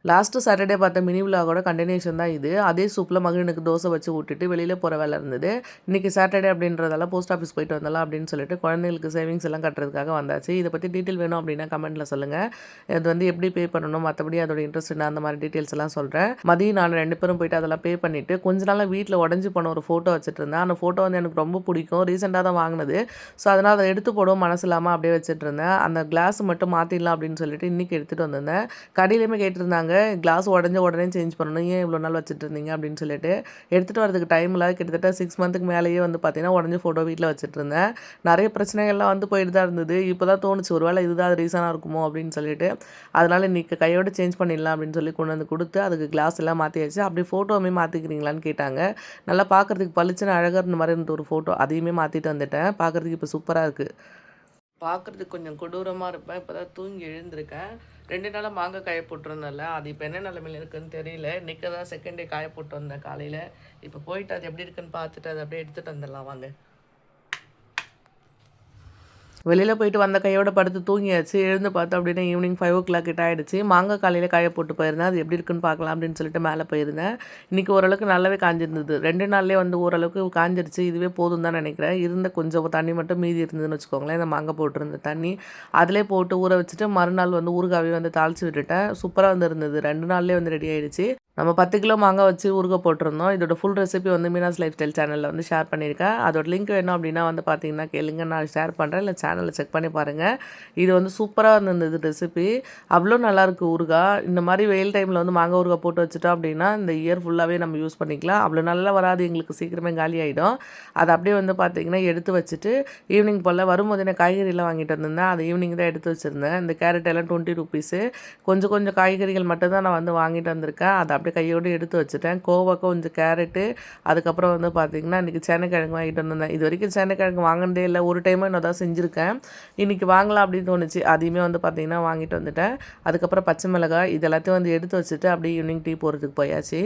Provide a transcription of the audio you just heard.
Last Saturday பார்த்த mini விலாகோட continuation தான் இது. அதே சூப்பில் மகனுக்கு தோசை வச்சு விட்டுட்டு வெளியில் போகிற வேலை இருந்தது. இன்றைக்கி சாட்டர்டே அப்படின்றதால போஸ்ட் ஆஃபீஸ் போயிட்டு வந்தலாம் அப்படின்னு சொல்லிட்டு குழந்தைங்களுக்கு சேவிங்ஸ் எல்லாம் கட்டுறதுக்காக வந்தாச்சு. இதை பற்றி டீட்டெயில் வேணும் அப்படின்னா கமெண்ட்டில் சொல்லுங்கள். இது வந்து எப்படி பே பண்ணணும், மற்றபடி அதோட இன்ட்ரெஸ்ட் என்ன, அந்த மாதிரி டீட்டெயில்ஸ் எல்லாம் சொல்கிறேன். மதியம் நான் 2 பேரும் போயிட்டு அதெல்லாம் பே பண்ணிவிட்டு கொஞ்ச நாளாக வீட்டில் உடஞ்சி போன ஒரு ஃபோட்டோ வச்சுட்டு இருந்தேன். அந்த ஃபோட்டோ வந்து எனக்கு ரொம்ப பிடிக்கும். ரீசெண்டாக தான் வாங்கினது. ஸோ அதனால் அதை எடுத்து போடவும் மனசு இல்லாமல் அப்படியே வச்சுட்டு இருந்தேன். அந்த கிளாஸ் மட்டும் மாற்றிடலாம் அப்படின்னு சொல்லிட்டு இன்றைக்கி எடுத்துகிட்டு வந்திருந்தேன். கடையிலையுமே கேட்டிருந்தாங்க, கிளாஸ் உடஞ்ச உடனே சேஞ்ச் பண்ணணும், ஏன் இவ்வளோ நாள் வச்சுட்டு இருந்தீங்க அப்படின்னு சொல்லிட்டு. எடுத்துகிட்டு வரதுக்கு டைம் இல்லை. கிட்டத்தட்ட 6 மந்த்துக்கு மேலேயே வந்து பார்த்தீங்கன்னா உடஞ்ச ஃபோட்டோ வீட்டில் வச்சுட்டு இருந்தேன். நிறைய பிரச்சனைகள்லாம் வந்து போயிட்டு தான் இருந்தது. இப்போ தான் தோணுச்சு ஒரு வேளை இதுதான் அது ரீசனாக இருக்குமோ அப்படின்னு சொல்லிட்டு. அதனால் இன்றைக்கி கையோடு சேஞ்ச் பண்ணிடலாம் அப்படின்னு சொல்லி கொண்டு வந்து கொடுத்து அதுக்கு கிளாஸ் எல்லாம் மாற்றியாச்சு. அப்படி ஃபோட்டோவுமே மாற்றிக்கிறீங்களான்னு கேட்டாங்க. நல்லா பார்க்குறதுக்கு பளிச்சுன்னு அழகாக இருந்த மாதிரி இருந்த ஒரு ஃபோட்டோ அதையுமே மாற்றிட்டு வந்துட்டேன். பார்க்குறதுக்கு இப்போ சூப்பராக இருக்குது. பார்க்குறதுக்கு கொஞ்சம் கொடூரமாக இருப்பேன். இப்போ தான் தூங்கி எழுந்திருக்கேன். 2 நாளாக மாங்காய் காய போட்டிருந்தேன்ல, அது இப்போ என்ன நிலமையில இருக்குதுன்னு தெரியல. இன்றைக்கி தான் செகண்ட் டே காய போட்டு வந்தேன் காலையில். இப்போ போயிட்டு அது எப்படி இருக்குன்னு பார்த்துட்டு அதை அப்படியே எடுத்துகிட்டு வந்துடலாம் வாங்க. வெளியில் போயிட்டு வந்த கையோட படுத்து தூங்கியாச்சு. எழுந்து பார்த்தோம் அப்படின்னா ஈவினிங் 5:00 கிட்ட ஆகிடுச்சு. மாங்காய் காலையில் காய போட்டு போயிருந்தேன். அது எப்படி இருக்குன்னு பார்க்கலாம் அப்படின்னு சொல்லிட்டு மேலே போயிருந்தேன். இன்றைக்கி ஓரளவுக்கு நல்லாவே காஞ்சிருந்தது. 2 நாள்லேயே வந்து ஓரளவுக்கு காஞ்சிருச்சு. இதுவே போதும் தான் நினைக்கிறேன். இருந்த கொஞ்சம் தண்ணி மட்டும் மீதி இருந்ததுன்னு வச்சுக்கோங்களேன். இந்த மாங்காய் போட்டிருந்த தண்ணி அதிலே போட்டு ஊற வச்சுட்டு மறுநாள் வந்து ஊறுகாவே வந்து தாளித்து விட்டுட்டேன். சூப்பராக வந்து இருந்தது. 2 நாள்லேயே வந்து ரெடி ஆகிடுச்சு. நம்ம 10 கிலோ மாங்காய் வச்சு ஊறுகாய் போட்டிருந்தோம். இதோட ஃபுல் ரெசிபி வந்து மீனாஸ் லைஃப் ஸ்டைல் சேனலில் வந்து ஷேர் பண்ணியிருக்கேன். அதோட லிங்க் வேணும் அப்படின்னா வந்து பார்த்தீங்கன்னா கேளுங்க, நான் ஷேர் பண்ணுறேன். இல்லை சேனலில் செக் பண்ணி பாருங்கள். இது வந்து சூப்பராக இருந்தது ரெசிபி. அவ்வளோ நல்லாயிருக்கு ஊறுகாய். இந்த மாதிரி வெயில் டைமில் வந்து மாங்காய் ஊறுகாய் போட்டு வச்சுட்டோம் அப்படின்னா இந்த இயர் ஃபுல்லாகவே நம்ம யூஸ் பண்ணிக்கலாம். அவ்வளோ நல்லா வராது, எங்களுக்கு சீக்கிரமே காலி ஆகிடும். அதை அப்படியே வந்து பார்த்திங்கன்னா எடுத்து வச்சுட்டு ஈவினிங் போல் வரும்போது நான் காய்கறிலாம் வாங்கிட்டு வந்திருந்தேன். அதை ஈவினிங் தான் எடுத்து வச்சுருந்தேன். இந்த கேரட் எல்லாம் 20 ருபீஸு. கொஞ்சம் கொஞ்சம் காய்கறிகள் மட்டும் தான் நான் வந்து வாங்கிட்டு வந்திருக்கேன். அதை அப்படியே கையோடு எடுத்து வச்சுட்டேன். கோவக்காய், கொஞ்சம் கேரட்டு, அதுக்கப்புறம் வந்து பார்த்திங்கன்னா இன்றைக்கி சேனைக்கிழங்கு வாங்கிட்டு வந்திருந்தேன். இது வரைக்கும் சேனைக்கிழங்கு வாங்கினதே இல்லை. ஒரு டைமும் என்ன தான் செஞ்சுருக்கேன். இன்றைக்கி வாங்கலாம் அப்படின்னு தோணுச்சு. அதையுமே வந்து பார்த்திங்கன்னா வாங்கிட்டு வந்துட்டேன். அதுக்கப்புறம் பச்சை மிளகாய், இது எல்லாத்தையும் வந்து எடுத்து வச்சுட்டு அப்படியே ஈவினிங் டீ போடுறதுக்கு போயாச்சு.